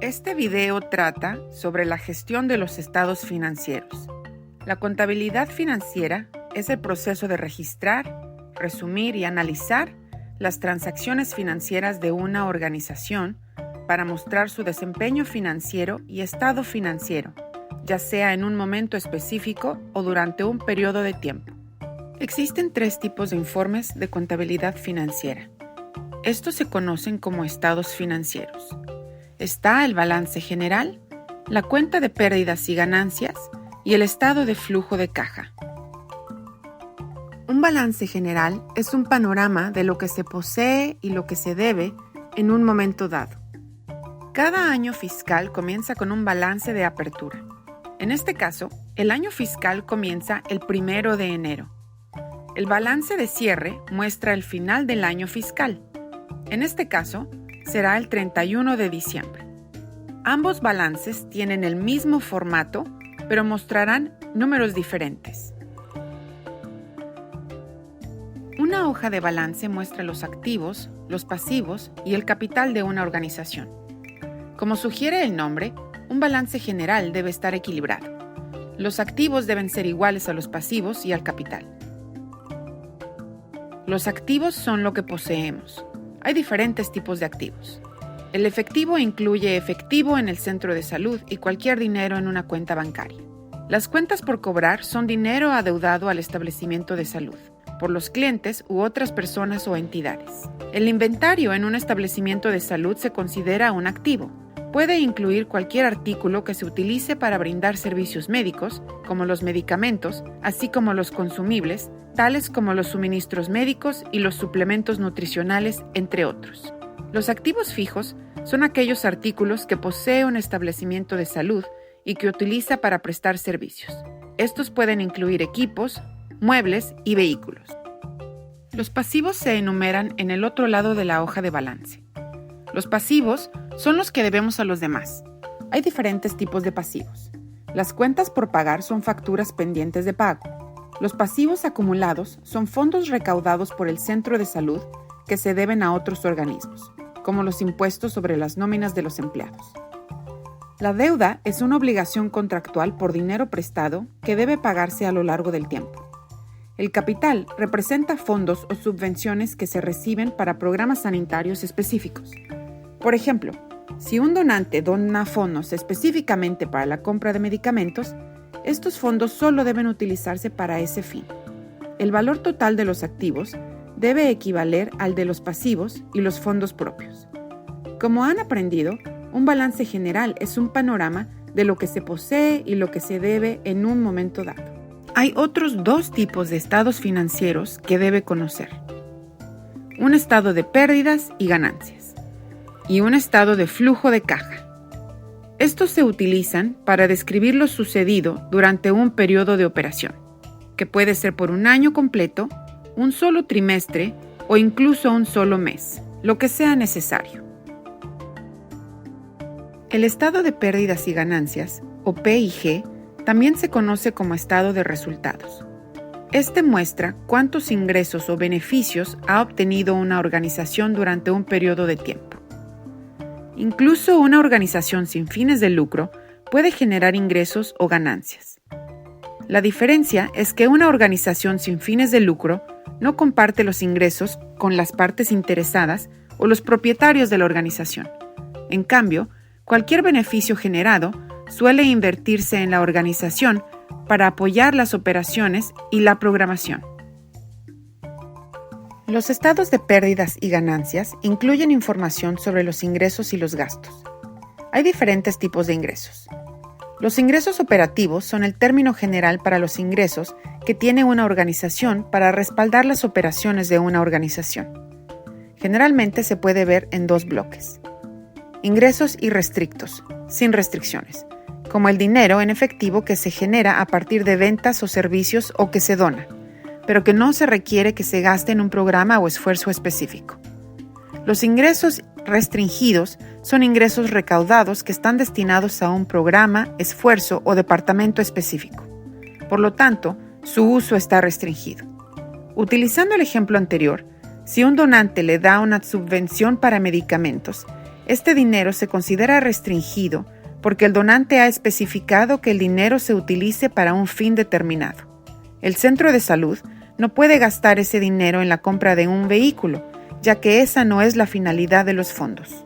Este video trata sobre la gestión de los estados financieros. La contabilidad financiera es el proceso de registrar, resumir y analizar las transacciones financieras de una organización para mostrar su desempeño financiero y estado financiero, ya sea en un momento específico o durante un periodo de tiempo. Existen 3 tipos de informes de contabilidad financiera. Estos se conocen como estados financieros. Está el balance general, la cuenta de pérdidas y ganancias y el estado de flujo de caja. Un balance general es un panorama de lo que se posee y lo que se debe en un momento dado. Cada año fiscal comienza con un balance de apertura. En este caso, el año fiscal comienza el 1 de enero. El balance de cierre muestra el final del año fiscal. En este caso, será el 31 de diciembre. Ambos balances tienen el mismo formato, pero mostrarán números diferentes. Una hoja de balance muestra los activos, los pasivos y el capital de una organización. Como sugiere el nombre, un balance general debe estar equilibrado. Los activos deben ser iguales a los pasivos y al capital. Los activos son lo que poseemos. Hay diferentes tipos de activos. El efectivo incluye efectivo en el centro de salud y cualquier dinero en una cuenta bancaria. Las cuentas por cobrar son dinero adeudado al establecimiento de salud, por los clientes u otras personas o entidades. El inventario en un establecimiento de salud se considera un activo. Puede incluir cualquier artículo que se utilice para brindar servicios médicos, como los medicamentos, así como los consumibles, tales como los suministros médicos y los suplementos nutricionales, entre otros. Los activos fijos son aquellos artículos que posee un establecimiento de salud y que utiliza para prestar servicios. Estos pueden incluir equipos, muebles y vehículos. Los pasivos se enumeran en el otro lado de la hoja de balance. Los pasivos son los que debemos a los demás. Hay diferentes tipos de pasivos. Las cuentas por pagar son facturas pendientes de pago. Los pasivos acumulados son fondos recaudados por el centro de salud que se deben a otros organismos, como los impuestos sobre las nóminas de los empleados. La deuda es una obligación contractual por dinero prestado que debe pagarse a lo largo del tiempo. El capital representa fondos o subvenciones que se reciben para programas sanitarios específicos. Por ejemplo, si un donante dona fondos específicamente para la compra de medicamentos, estos fondos solo deben utilizarse para ese fin. El valor total de los activos debe equivaler al de los pasivos y los fondos propios. Como han aprendido, un balance general es un panorama de lo que se posee y lo que se debe en un momento dado. Hay otros 2 tipos de estados financieros que debe conocer. Un estado de pérdidas y ganancias y un estado de flujo de caja. Estos se utilizan para describir lo sucedido durante un periodo de operación, que puede ser por un año completo, un solo trimestre o incluso un solo mes, lo que sea necesario. El estado de pérdidas y ganancias, o P&G, también se conoce como estado de resultados. Este muestra cuántos ingresos o beneficios ha obtenido una organización durante un periodo de tiempo. Incluso una organización sin fines de lucro puede generar ingresos o ganancias. La diferencia es que una organización sin fines de lucro no comparte los ingresos con las partes interesadas o los propietarios de la organización. En cambio, cualquier beneficio generado suele invertirse en la organización para apoyar las operaciones y la programación. Los estados de pérdidas y ganancias incluyen información sobre los ingresos y los gastos. Hay diferentes tipos de ingresos. Los ingresos operativos son el término general para los ingresos que tiene una organización para respaldar las operaciones de una organización. Generalmente se puede ver en 2 bloques. Ingresos irrestrictos, sin restricciones, como el dinero en efectivo que se genera a partir de ventas o servicios o que se dona, pero que no se requiere que se gaste en un programa o esfuerzo específico. Los ingresos restringidos son ingresos recaudados que están destinados a un programa, esfuerzo o departamento específico. Por lo tanto, su uso está restringido. Utilizando el ejemplo anterior, si un donante le da una subvención para medicamentos, Este dinero se considera restringido porque el donante ha especificado que el dinero se utilice para un fin determinado. El centro de salud no puede gastar ese dinero en la compra de un vehículo, ya que esa no es la finalidad de los fondos.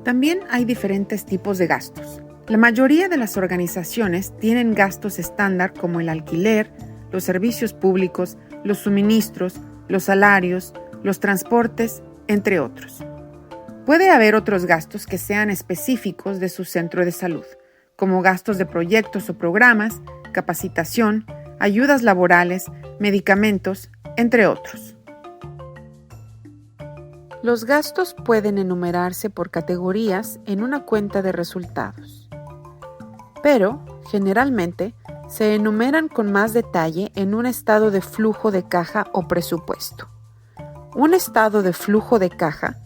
También hay diferentes tipos de gastos. La mayoría de las organizaciones tienen gastos estándar como el alquiler, los servicios públicos, los suministros, los salarios, los transportes, entre otros. Puede haber otros gastos que sean específicos de su centro de salud, como gastos de proyectos o programas, capacitación, ayudas laborales, medicamentos, entre otros. Los gastos pueden enumerarse por categorías en una cuenta de resultados, pero generalmente se enumeran con más detalle en un estado de flujo de caja o presupuesto. Un estado de flujo de caja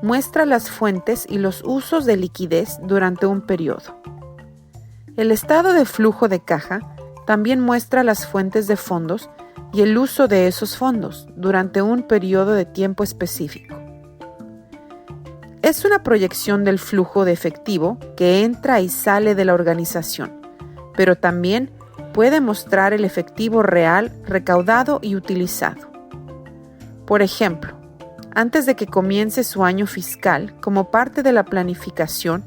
muestra las fuentes y los usos de liquidez durante un periodo. El estado de flujo de caja también muestra las fuentes de fondos y el uso de esos fondos durante un periodo de tiempo específico. Es una proyección del flujo de efectivo que entra y sale de la organización, pero también puede mostrar el efectivo real recaudado y utilizado. Por ejemplo, antes de que comience su año fiscal, como parte de la planificación,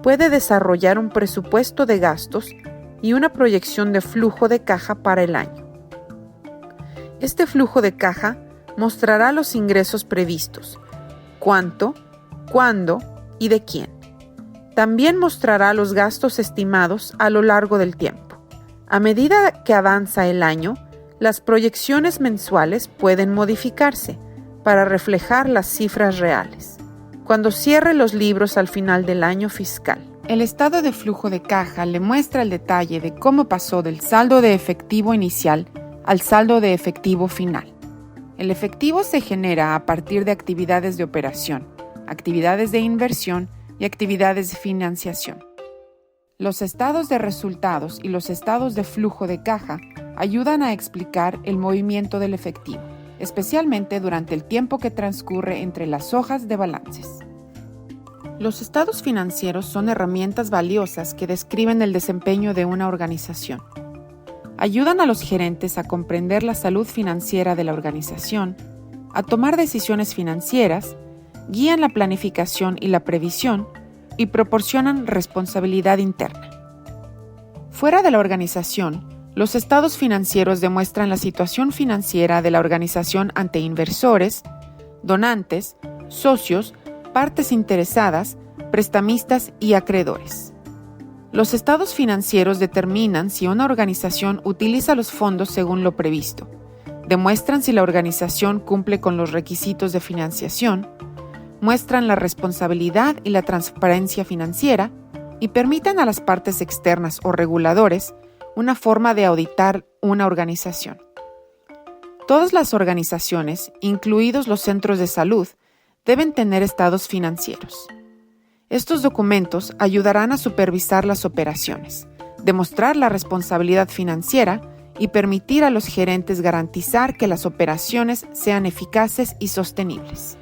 puede desarrollar un presupuesto de gastos y una proyección de flujo de caja para el año. Este flujo de caja mostrará los ingresos previstos, cuánto, cuándo y de quién. También mostrará los gastos estimados a lo largo del tiempo. A medida que avanza el año, las proyecciones mensuales pueden modificarse para reflejar las cifras reales, cuando cierre los libros al final del año fiscal. El estado de flujo de caja le muestra el detalle de cómo pasó del saldo de efectivo inicial al saldo de efectivo final. El efectivo se genera a partir de actividades de operación, actividades de inversión y actividades de financiación. Los estados de resultados y los estados de flujo de caja ayudan a explicar el movimiento del efectivo, especialmente durante el tiempo que transcurre entre las hojas de balances. Los estados financieros son herramientas valiosas que describen el desempeño de una organización. Ayudan a los gerentes a comprender la salud financiera de la organización, a tomar decisiones financieras, guían la planificación y la previsión y proporcionan responsabilidad interna. Fuera de la organización, los estados financieros demuestran la situación financiera de la organización ante inversores, donantes, socios, partes interesadas, prestamistas y acreedores. Los estados financieros determinan si una organización utiliza los fondos según lo previsto, demuestran si la organización cumple con los requisitos de financiación, muestran la responsabilidad y la transparencia financiera y permiten a las partes externas o reguladores una forma de auditar una organización. Todas las organizaciones, incluidos los centros de salud, deben tener estados financieros. Estos documentos ayudarán a supervisar las operaciones, demostrar la responsabilidad financiera y permitir a los gerentes garantizar que las operaciones sean eficaces y sostenibles.